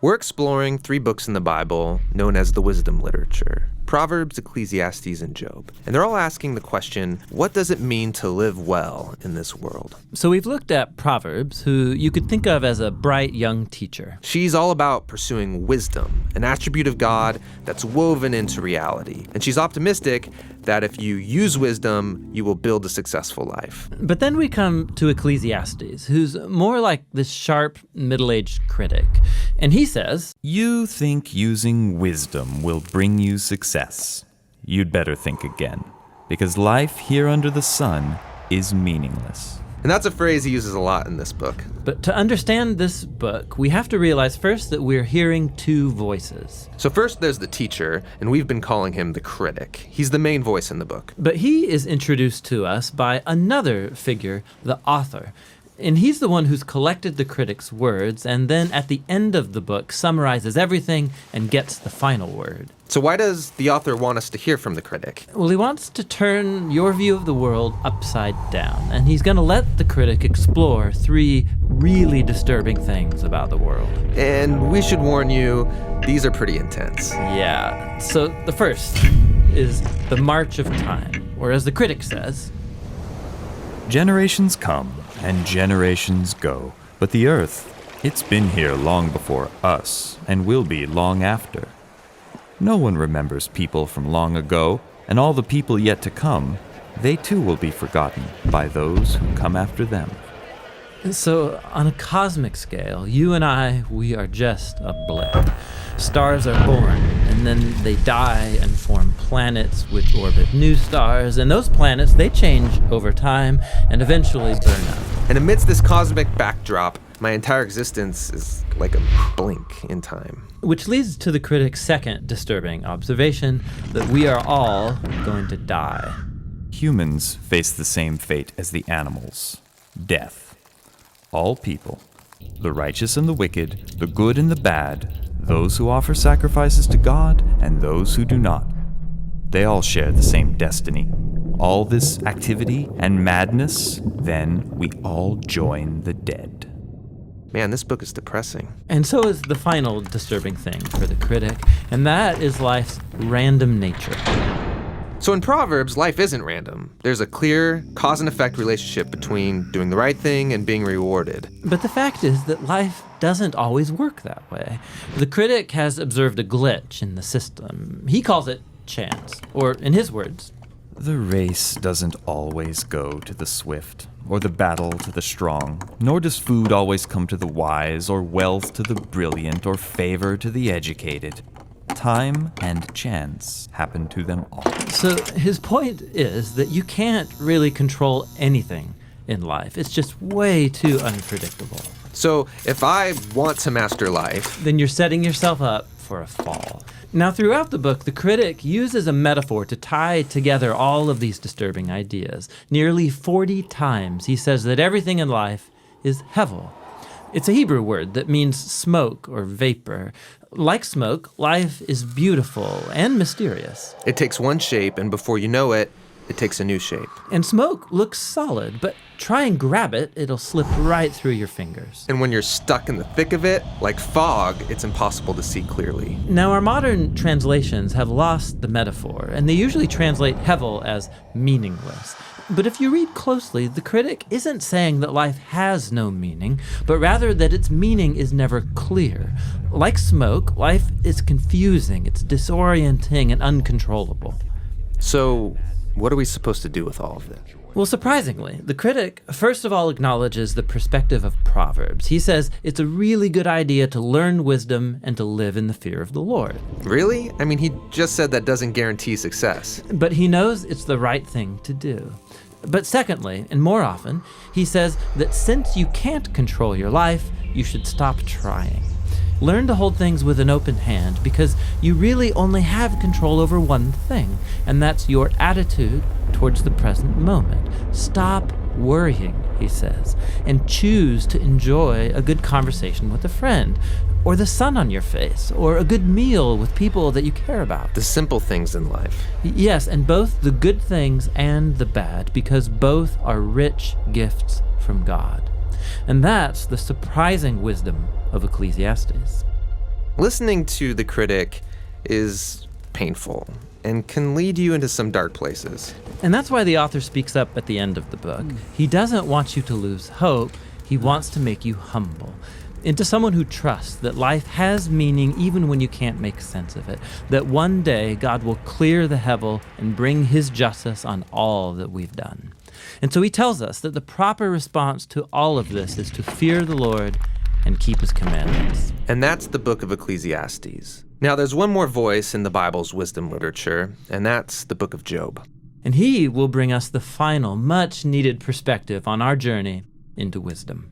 We're exploring 3 books in the Bible known as the wisdom literature: Proverbs, Ecclesiastes, and Job. And they're all asking the question, what does it mean to live well in this world? So we've looked at Proverbs, who you could think of as a bright young teacher. She's all about pursuing wisdom, an attribute of God that's woven into reality. And she's optimistic that if you use wisdom, you will build a successful life. But then we come to Ecclesiastes, who's more like this sharp, middle-aged critic. And he says, "You think using wisdom will bring you success. You'd better think again, because life here under the sun is meaningless." And that's a phrase he uses a lot in this book. But to understand this book, we have to realize first that we're hearing 2 voices. So first there's the teacher, and we've been calling him the critic. He's the main voice in the book. But he is introduced to us by another figure, the author. And he's the one who's collected the critic's words, and then at the end of the book summarizes everything and gets the final word. So why does the author want us to hear from the critic? Well, he wants to turn your view of the world upside down, and he's going to let the critic explore 3 really disturbing things about the world. And we should warn you, these are pretty intense. Yeah, so the first is the march of time, or as the critic says, Generations come and generations go, but the earth, it's been here long before us and will be long after. No one remembers people from long ago, and all the people yet to come, they too will be forgotten by those who come after them. So on a cosmic scale, you and I, we are just a blip. Stars are born, and then they die and form planets which orbit new stars, and those planets, they change over time and eventually burn up. And amidst this cosmic backdrop, my entire existence is like a blink in time. Which leads to the critic's second disturbing observation, that we are all going to die. Humans face the same fate as the animals: death. All people, the righteous and the wicked, the good and the bad, those who offer sacrifices to God and those who do not, they all share the same destiny. All this activity and madness, then we all join the dead. Man, this book is depressing. And so is the final disturbing thing for the critic, and that is life's random nature. So in Proverbs, life isn't random. There's a clear cause and effect relationship between doing the right thing and being rewarded. But the fact is that life doesn't always work that way. The critic has observed a glitch in the system. He calls it chance, or in his words, The race doesn't always go to the swift, or the battle to the strong, nor does food always come to the wise, or wealth to the brilliant, or favor to the educated. Time and chance happen to them all. So his point is that you can't really control anything in life. It's just way too unpredictable. So if I want to master life, Then you're setting yourself up for a fall. Now, throughout the book, the critic uses a metaphor to tie together all of these disturbing ideas. Nearly 40 times he says that everything in life is hevel. It's a Hebrew word that means smoke or vapor. Like smoke, life is beautiful and mysterious. it takes one shape, and before you know it, it takes a new shape. And smoke looks solid, but try and grab it, it'll slip right through your fingers. And when you're stuck in the thick of it, like fog, it's impossible to see clearly. Now, our modern translations have lost the metaphor, and they usually translate hevel as meaningless. But if you read closely, the critic isn't saying that life has no meaning, but rather that its meaning is never clear. Like smoke, life is confusing, it's disorienting and uncontrollable. So what are we supposed to do with all of this? Well, surprisingly, the critic first of all acknowledges the perspective of Proverbs. He says it's a really good idea to learn wisdom and to live in the fear of the Lord. Really? I mean, he just said that doesn't guarantee success. But he knows it's the right thing to do. But secondly, and more often, he says that since you can't control your life, you should stop trying. Learn to hold things with an open hand, because you really only have control over one thing, and that's your attitude towards the present moment. Stop worrying, he says, and choose to enjoy a good conversation with a friend, or the sun on your face, or a good meal with people that you care about. The simple things in life. Yes, and both the good things and the bad, because both are rich gifts from God. And that's the surprising wisdom of Ecclesiastes. Listening to the critic is painful and can lead you into some dark places. And that's why the author speaks up at the end of the book. He doesn't want you to lose hope. He wants to make you humble into someone who trusts that life has meaning even when you can't make sense of it, that one day God will clear the hevel and bring his justice on all that we've done. And so he tells us that the proper response to all of this is to fear the Lord and keep his commandments. And that's the book of Ecclesiastes. Now, there's one more voice in the Bible's wisdom literature, and that's the book of Job. And he will bring us the final, much-needed perspective on our journey into wisdom.